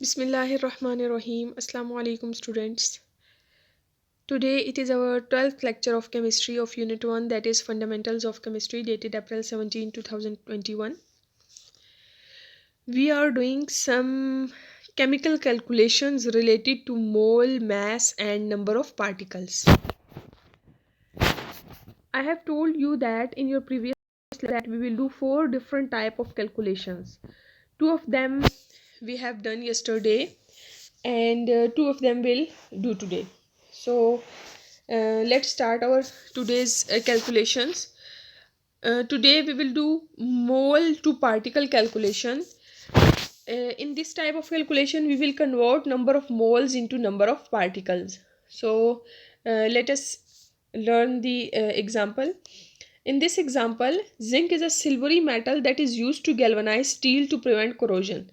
Bismillahirrahmanirrahim. Assalamu alaikum students. Today it is our 12th lecture of chemistry of unit 1, that is fundamentals of chemistry, dated April 17, 2021. We are doing some chemical calculations related to mole, mass and number of particles. I have told you that in your previous that we will do 4 different type of calculations. 2 of them we have done yesterday and 2 of them will do today. So let's start our today's calculations. Today we will do mole to particle calculation. In this type of calculation we will convert number of moles into number of particles. So let us learn the example. In this example, zinc is a silvery metal that is used to galvanize steel to prevent corrosion.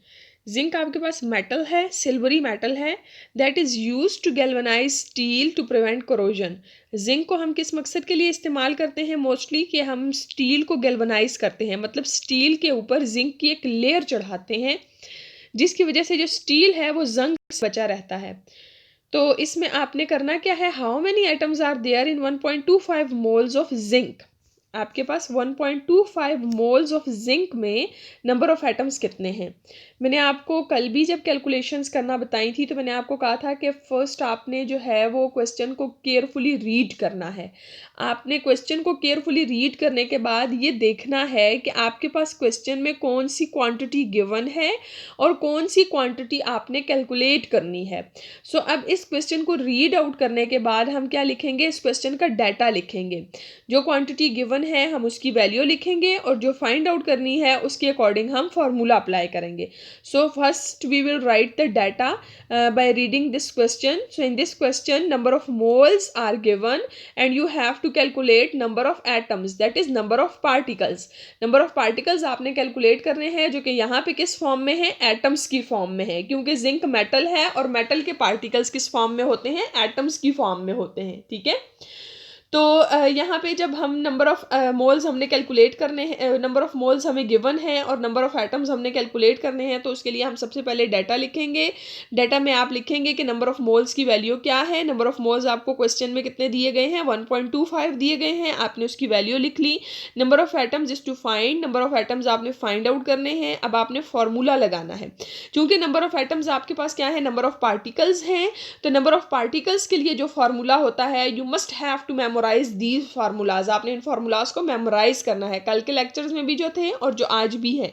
Zinc आपके पास metal है, silvery metal है, that is use to galvanize steel to prevent corrosion. Zinc को हम किस मकसद के लिए इस्तेमाल करते हैं? मोस्टली कि हम स्टील को गैल्वनाइज करते हैं, मतलब स्टील के ऊपर जिंक की एक लेयर चढ़ाते हैं जिसकी वजह से जो स्टील है वो जंग से बचा रहता है. तो इसमें आपने करना क्या है? How many atoms are there in 1.25 moles of zinc. आपके पास 1.25 मोल्स ऑफ जिंक में नंबर ऑफ एटम्स कितने हैं? मैंने आपको कल भी जब कैलकुलेशंस करना बताई थी तो मैंने आपको कहा था कि फर्स्ट आपने जो है वो क्वेश्चन को केयरफुली रीड करना है. आपने क्वेश्चन को केयरफुली रीड करने के बाद ये देखना है कि आपके पास क्वेश्चन में कौन सी क्वांटिटी गिवन है और कौन सी क्वांटिटी आपने कैलकुलेट करनी है. सो अब इस क्वेश्चन को रीड आउट करने के बाद हम क्या लिखेंगे? इस क्वेश्चन का डाटा लिखेंगे. जो क्वांटिटी गिवन है हम उसकी वैल्यू लिखेंगे और जो फाइंड आउट करनी है उसके अकॉर्डिंग हम फार्मूला अप्लाई करेंगे. So first we will write the data by reading this question. So in this question number of moles are given and you have to calculate number of atoms, that is number of particles. Number of particles आपने calculate करने हैं जो कि यहाँ पे किस form में है? एटम्स की फॉर्म में है, क्योंकि जिंक मेटल है और मेटल के पार्टिकल्स किस फॉर्म में होते हैं? एटम्स की फॉर्म में होते हैं. ठीक है. तो यहाँ पे जब हम नंबर ऑफ मोल्स हमने कैलकुलेट करने हैं, नंबर ऑफ मोल्स हमें गिवन है और नंबर ऑफ एटम्स हमने कैलकुलेट करने हैं, तो उसके लिए हम सबसे पहले डाटा लिखेंगे. डाटा में आप लिखेंगे कि नंबर ऑफ मोल्स की वैल्यू क्या है. नंबर ऑफ मोल्स आपको क्वेश्चन में कितने दिए गए हैं? 1.25 दिए गए हैं, आपने उसकी वैल्यू लिख ली. Number of atoms is to find, number of atoms आपने फाइंड आउट करने हैं. अब आपने फॉर्मूला लगाना है. क्योंकि नंबर ऑफ एटम्स आपके पास क्या है? नंबर ऑफ पार्टिकल्स हैं. तो नंबर ऑफ पार्टिकल्स के लिए जो फार्मूला होता है, you must have to memorize these formulas. आपने इन फार्मूलाज को मेमोराइज करना है, कल के लेक्चर्स में भी जो थे और जो आज भी है.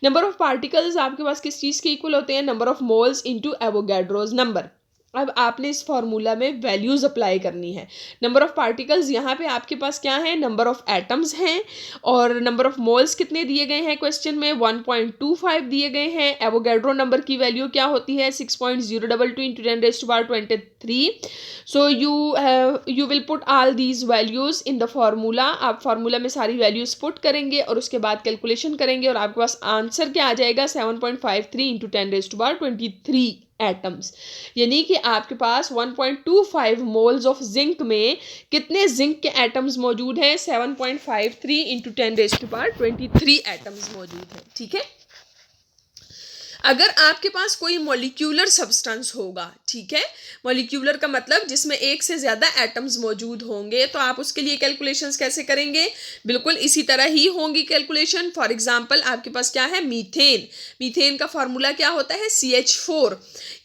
नंबर ऑफ पार्टिकल्स आपके पास किस चीज़ के इक्वल होते हैं? Number of moles into Avogadro's number. अब आपने इस फार्मूला में वैल्यूज अप्लाई करनी है. नंबर ऑफ पार्टिकल्स यहाँ पे आपके पास क्या है? नंबर ऑफ एटम्स हैं. और नंबर ऑफ मोल्स कितने दिए गए हैं क्वेश्चन में? 1.25 दिए गए हैं. एवोगैड्रो नंबर की वैल्यू क्या होती है? 6.022 into 10⁻23. So you will put all these values in the formula. आप फार्मूला में सारी वैल्यूज पुट करेंगे और उसके बाद कैलकुलेशन करेंगे और आपके पास आंसर क्या आ जाएगा? 7.53 इंटू 10⁻23 एटम्स. यानी कि आपके पास 1.25 मोल्स ऑफ जिंक में कितने जिंक के एटम्स मौजूद हैं? 7.53 इंटू 10⁻23 एटम्स मौजूद हैं. ठीक है. अगर आपके पास कोई मॉलिक्यूलर सब्सटेंस होगा, ठीक है, मॉलिक्यूलर का मतलब जिसमें एक से ज़्यादा एटम्स मौजूद होंगे, तो आप उसके लिए कैलकुलेशंस कैसे करेंगे? बिल्कुल इसी तरह ही होंगी कैलकुलेशन. फॉर एग्जांपल आपके पास क्या है? मीथेन. मीथेन का फार्मूला क्या होता है? CH4.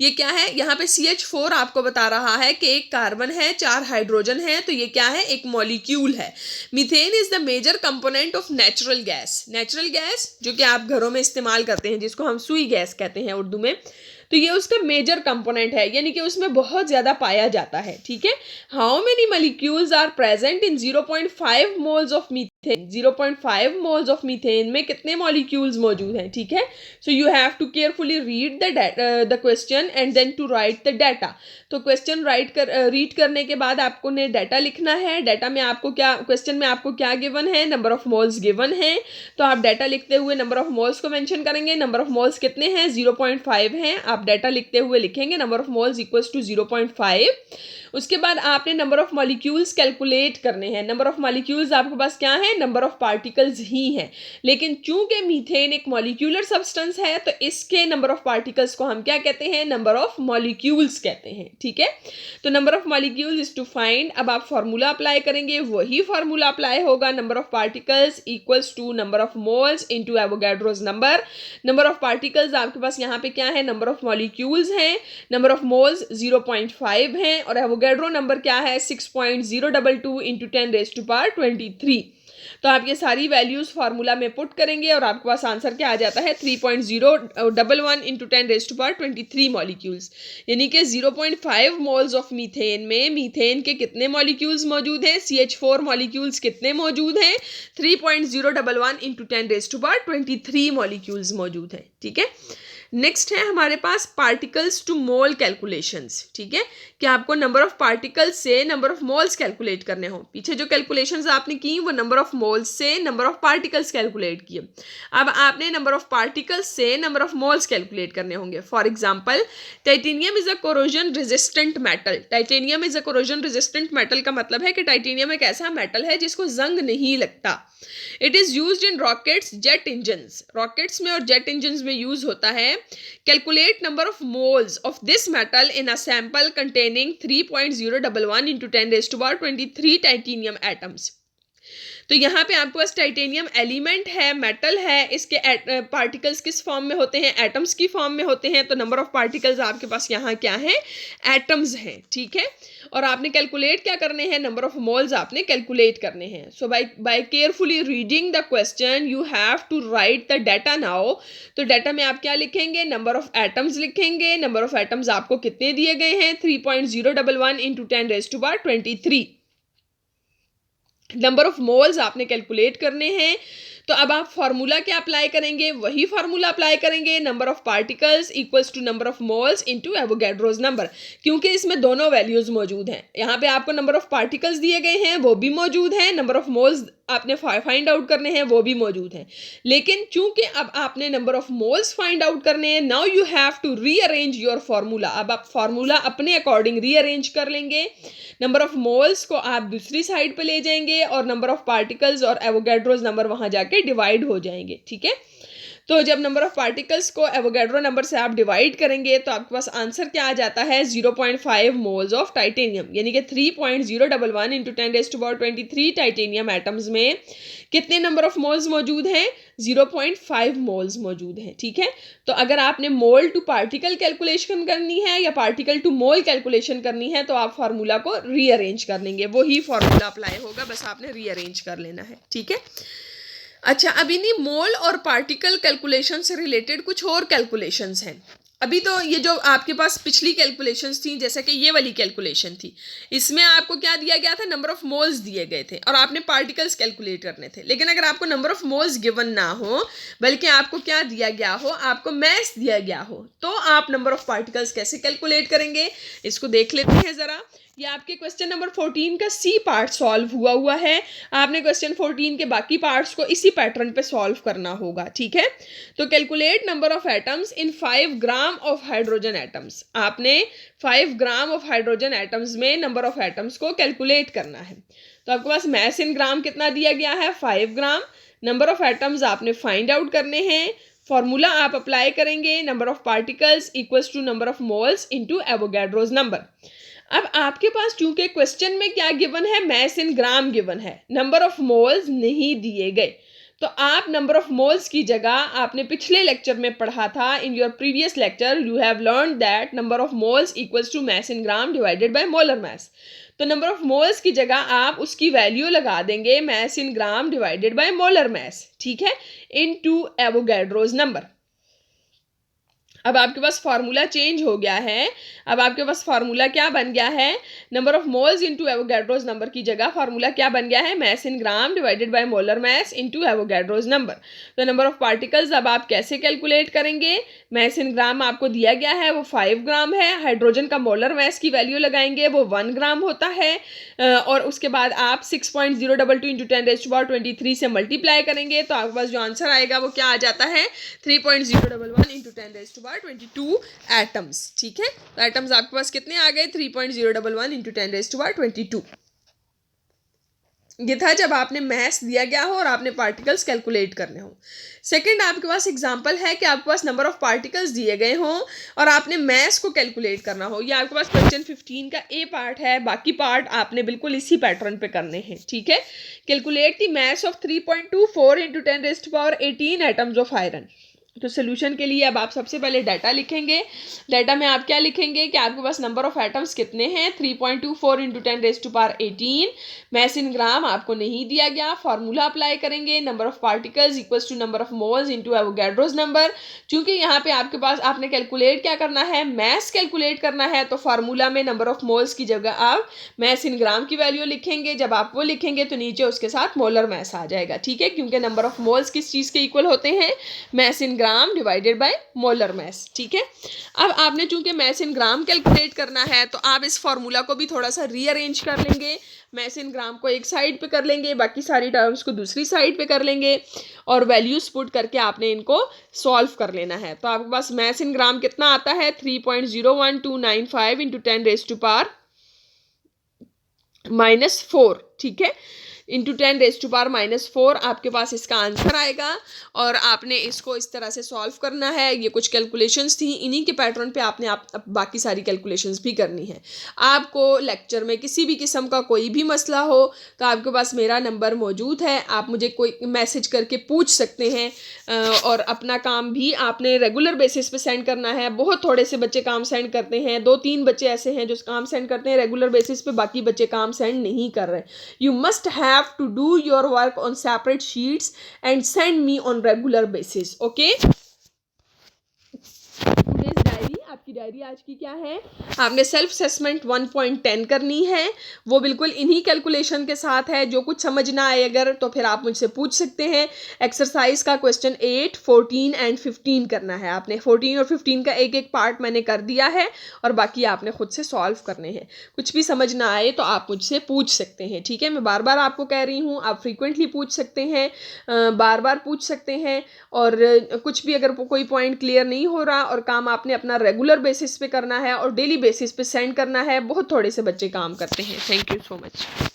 ये क्या है? यहाँ पे CH4 आपको बता रहा है कि एक कार्बन है, 4 हाइड्रोजन है, तो ये क्या है? एक मॉलिक्यूल है. Methane is the major component of natural gas. Natural gas जो कि आप घरों में इस्तेमाल करते हैं, जिसको हम सुई गैस कहते हैं उर्दू में, तो ये उसका मेजर कंपोनेंट है, यानी कि उसमें बहुत ज़्यादा पाया जाता है. ठीक है. How many molecules are present in 0.5 moles of methane. 0.5 moles of methane में कितने मॉलिक्यूल्स मौजूद हैं? ठीक है. So you have to carefully read the question and then to write the data. तो क्वेश्चन रीड करने के बाद आपको ने डाटा लिखना है. डाटा में आपको क्या, क्वेश्चन में आपको क्या गिवन है? नंबर ऑफ मोल्स गिवन है. तो आप डाटा लिखते हुए नंबर ऑफ मोल्स को मेंशन करेंगे. नंबर ऑफ मोल्स कितने हैं? 0.5 हैं. आप डाटा लिखते हुए लिखेंगे number of moles equals to 0.5. उसके बाद आपने नंबर ऑफ मॉलिक्यूल्स कैलकुलेट करने हैं। नंबर ऑफ मॉलिक्यूल्स आपके पास क्या है, नंबर ऑफ पार्टिकल्स ही है, लेकिन चूंकि मीथेन एक मॉलिक्यूलर सब्सटेंस है तो इसके नंबर ऑफ पार्टिकल्स को हम क्या कहते हैं, नंबर ऑफ मॉलिक्यूल्स कहते हैं। ठीक है, तो number of molecules is to find, अब आप फॉर्मूला अप्लाई करेंगे, वही फॉर्मूला अप्लाई होगा, number of particles equals to number of moles into Avogadro's number. Number of particles आपके पास यहाँ पे क्या है, नंबर ऑफ मॉलिक्यूल्स हैं, नंबर ऑफ मोल्स 0.5 है और एवोगैड्रो नंबर क्या है 6.022 इंटू 10⁻23। तो आप ये सारी वैल्यूज फार्मूला में पुट करेंगे और आपके पास आंसर क्या आ जाता है 3.011 इंटू 10⁻23 मॉलिक्यूल्स, यानी कि 0.5 मोल्स ऑफ मीथेन में मीथेन के कितने मॉलिक्यूल्स मौजूद हैं, CH4 मॉलिक्यूल्स कितने मौजूद हैं, 3.011 इंटू 10⁻23 मॉलिक्यूल्स मौजूद हैं। ठीक है, नेक्स्ट है हमारे पास पार्टिकल्स टू मोल कैलकुलेशंस। ठीक है, कि आपको नंबर ऑफ पार्टिकल्स से नंबर ऑफ मोल्स कैलकुलेट करने हो। पीछे जो कैलकुलेशंस आपने की वो नंबर ऑफ मोल्स से नंबर ऑफ पार्टिकल्स कैलकुलेट किए, अब आपने नंबर ऑफ पार्टिकल्स से नंबर ऑफ मोल्स कैलकुलेट करने होंगे। For example, titanium is a corrosion resistant metal. Titanium is a corrosion resistant metal का मतलब है कि टाइटेनियम एक ऐसा मेटल है जिसको जंग नहीं लगता। It is used in rockets, jet engines, rockets में और जेट इंजन्स में यूज होता है। Calculate number of moles of this metal in a sample containing 3.011 into 10⁻23 titanium atoms. तो यहाँ पे आपके पास टाइटेनियम एलिमेंट है, मेटल है, इसके पार्टिकल्स किस फॉर्म में होते हैं, एटम्स की फॉर्म में होते हैं। तो नंबर ऑफ पार्टिकल्स आपके पास यहाँ क्या है, एटम्स हैं। ठीक है, और आपने कैलकुलेट क्या करने हैं, नंबर ऑफ मोल्स आपने कैलकुलेट करने हैं। So by carefully reading the question you have to write the data now. तो डाटा में आप क्या लिखेंगे, नंबर ऑफ एटम्स लिखेंगे। नंबर ऑफ एटम्स आपको कितने दिए गए हैं, 3.011 इंटू 10⁻23। नंबर ऑफ मोल्स आपने कैलकुलेट करने हैं। तो अब आप फार्मूला क्या अप्लाई करेंगे, वही फार्मूला अप्लाई करेंगे, number of particles equals to number of moles into Avogadro's number, क्योंकि इसमें दोनों वैल्यूज मौजूद हैं। यहाँ पे आपको नंबर ऑफ पार्टिकल्स दिए गए हैं वो भी मौजूद हैं, नंबर ऑफ मोल्स आपने फाइंड आउट करने हैं वो भी मौजूद हैं, लेकिन चूंकि अब आपने number of moles find out करने हैं, now you have to rearrange your formula. अब आप फार्मूला अपने अकॉर्डिंग रीअरेंज कर लेंगे। नंबर ऑफ मोल्स को आप दूसरी साइड पे ले जाएंगे और नंबर ऑफ पार्टिकल्स और एवोगैड्रोस नंबर वहां जाके डिवाइड हो जाएंगे। ठीक है, तो जब नंबर ऑफ पार्टिकल्स को एवोगैड्रो नंबर से आप डिवाइड करेंगे तो आपके पास आंसर क्या आ जाता है, 0.5 मोल्स ऑफ टाइटेनियम, यानी कि 3.011 इंटू 10⁻23 टाइटेनियम एटम्स में कितने नंबर ऑफ मोल्स मौजूद हैं, 0.5 मोल्स मौजूद हैं। ठीक है, तो अगर आपने मोल टू पार्टिकल कैलकुलेशन करनी है या पार्टिकल टू मोल कैलकुलेशन करनी है तो आप फार्मूला को रीअरेंज कर लेंगे, वही फार्मूला अप्लाई होगा, बस आपने रीअरेंज कर लेना है। ठीक है, अच्छा, अब इन्हीं मोल और पार्टिकल कैलकुलेशन से रिलेटेड कुछ और कैलकुलेशंस हैं। अभी तो ये जो आपके पास पिछली कैलकुलेशंस थी, जैसे कि ये वाली कैलकुलेशन थी, इसमें आपको क्या दिया गया था, नंबर ऑफ मोल्स दिए गए थे और आपने पार्टिकल्स कैलकुलेट करने थे। लेकिन अगर आपको नंबर ऑफ मोल्स गिवन ना हो, बल्कि आपको क्या दिया गया हो, आपको मैस दिया गया हो, तो आप नंबर ऑफ पार्टिकल्स कैसे कैलकुलेट करेंगे, इसको देख लेते हैं ज़रा। ये आपके क्वेश्चन नंबर 14 का सी पार्ट सॉल्व हुआ है। आपने क्वेश्चन 14 के बाकी पार्ट्स को इसी पैटर्न पे सॉल्व करना होगा। ठीक है, तो calculate number of atoms in 5 gram of hydrogen atoms. आपने 5 ग्राम ऑफ हाइड्रोजन एटम्स में नंबर ऑफ एटम्स को कैलकुलेट करना है। तो आपके पास मैस इन ग्राम कितना दिया गया है, 5 ग्राम। नंबर ऑफ एटम्स आपने फाइंड आउट करने हैं। फॉर्मूला आप अप्लाई करेंगे, number of particles equals to number of moles into Avogadro's number. अब आपके पास चूंकि क्वेश्चन में क्या गिवन है, मैस इन ग्राम गिवन है, नंबर ऑफ मोल्स नहीं दिए गए, तो आप नंबर ऑफ मोल्स की जगह आपने पिछले लेक्चर में पढ़ा था, in your previous lecture you have learn that number of moles equals to mass in gram divided by molar mass. तो नंबर ऑफ मोल्स की जगह आप उसकी वैल्यू लगा देंगे mass in gram divided by molar mass. ठीक है, into Avogadro's number. अब आपके पास फार्मूला चेंज हो गया है। अब आपके पास फार्मूला क्या बन गया है, number of moles into Avogadro's number की जगह फार्मूला क्या बन गया है, mass in gram divided by molar mass into Avogadro's number. तो नंबर ऑफ पार्टिकल्स अब आप कैसे कैलकुलेट करेंगे, मैस इन ग्राम आपको दिया गया है वो 5 ग्राम है, हाइड्रोजन का मोलर मैस की वैल्यू लगाएंगे वो 1 ग्राम होता है, और उसके बाद आप 6.022 इंटू 10⁻23 से मल्टीप्लाई करेंगे तो आपके पास जो आंसर आएगा वो क्या आ जाता है, 3.011 इंटू 10⁻23 22 एटम्स। ठीक है, तो एटम्स आपके पास कितने आ गए 3.011 इंटू 10⁻22। ये था जब आपने मैथ दिया गया हो और आपने पार्टिकल्स कैलकुलेट करने हो। सेकंड, आपके पास एग्जांपल है कि आपके पास नंबर ऑफ पार्टिकल्स दिए गए हों और आपने मैथ्स को कैलकुलेट करना हो। ये आपके पास क्वेश्चन 15 का ए पार्ट है, बाकी पार्ट आपने बिल्कुल इसी पैटर्न पे करने हैं। ठीक है, calculate the mass of 3.24 into 10⁻18 atoms of iron. तो सोल्यूशन के लिए अब आप सबसे पहले डाटा लिखेंगे। डाटा में आप क्या लिखेंगे कि आपके पास नंबर ऑफ एटम्स कितने हैं 3.24 इंटू 10⁻18। मैस इन ग्राम आपको नहीं दिया गया। फार्मूला अप्लाई करेंगे, number of particles equals to number of moles into Avogadro's number. क्योंकि यहाँ पे आपके पास आपने कैलकुलेट क्या करना है, मैस कैलकुलेट करना है, तो फार्मूला में नंबर ऑफ मोल्स की जगह आप मैस इन ग्राम की वैल्यू लिखेंगे। जब आप वो लिखेंगे तो नीचे उसके साथ मोलर मैस आ जाएगा। ठीक है, क्योंकि नंबर ऑफ मोल्स किस चीज़ के इक्वल होते हैं, mass in gram divided by molar mass. ठीक है, अब आपने चूंकि मैस इन ग्राम कैलकुलेट करना है तो आप इस फॉर्मूला को भी थोड़ा सा रीअरेंज कर लेंगे। मैस इन ग्राम को एक साइड पे कर लेंगे, बाकी सारी टर्म्स को दूसरी साइड पे कर लेंगे और वैल्यूज पुट करके आपने इनको सॉल्व कर लेना है। तो आपके पास मैस इन ग्राम कितना आता है 3.01295 इंटू 10⁻⁻⁴। ठीक है, इंटू 10⁻⁻⁴ आपके पास इसका आंसर आएगा और आपने इसको इस तरह से सॉल्व करना है। ये कुछ कैलकुलेशंस थी, इन्हीं के पैटर्न पे आपने बाकी सारी कैलकुलेशंस भी करनी है। आपको लेक्चर में किसी भी किस्म का कोई भी मसला हो तो आपके पास मेरा नंबर मौजूद है, आप मुझे कोई मैसेज करके पूछ सकते हैं। और अपना काम भी आपने रेगुलर बेसिस पे सेंड करना है। बहुत थोड़े से बच्चे काम सेंड करते हैं, 2-3 बच्चे ऐसे हैं जो काम सेंड करते हैं रेगुलर बेसिस पे, बाकी बच्चे काम सेंड नहीं कर रहे। You must have to do your work on separate sheets and send me on regular basis. Okay, today's diary, आपकी डायरी आज की क्या है, आपने सेल्फ असेसमेंट 1.10 करनी है। वो बिल्कुल इन्हीं कैलकुलेशन के साथ है। जो कुछ समझ ना आए अगर तो फिर आप मुझसे पूछ सकते हैं। एक्सरसाइज का क्वेश्चन 8, 14 एंड 15 करना है आपने। 14 और 15 का एक एक पार्ट मैंने कर दिया है और बाकी आपने खुद से सॉल्व करने हैं। कुछ भी समझ ना आए तो आप मुझसे पूछ सकते हैं। ठीक है, मैं बार बार आपको कह रही हूँ, आप फ्रीक्वेंटली पूछ सकते हैं, बार बार पूछ सकते हैं। और कुछ भी अगर कोई पॉइंट क्लियर नहीं हो रहा और काम आपने अपना रेगुलर बेसिस पे करना है और डेली बेसिस पे सेंड करना है, बहुत थोड़े से बच्चे काम करते हैं। Thank you so much.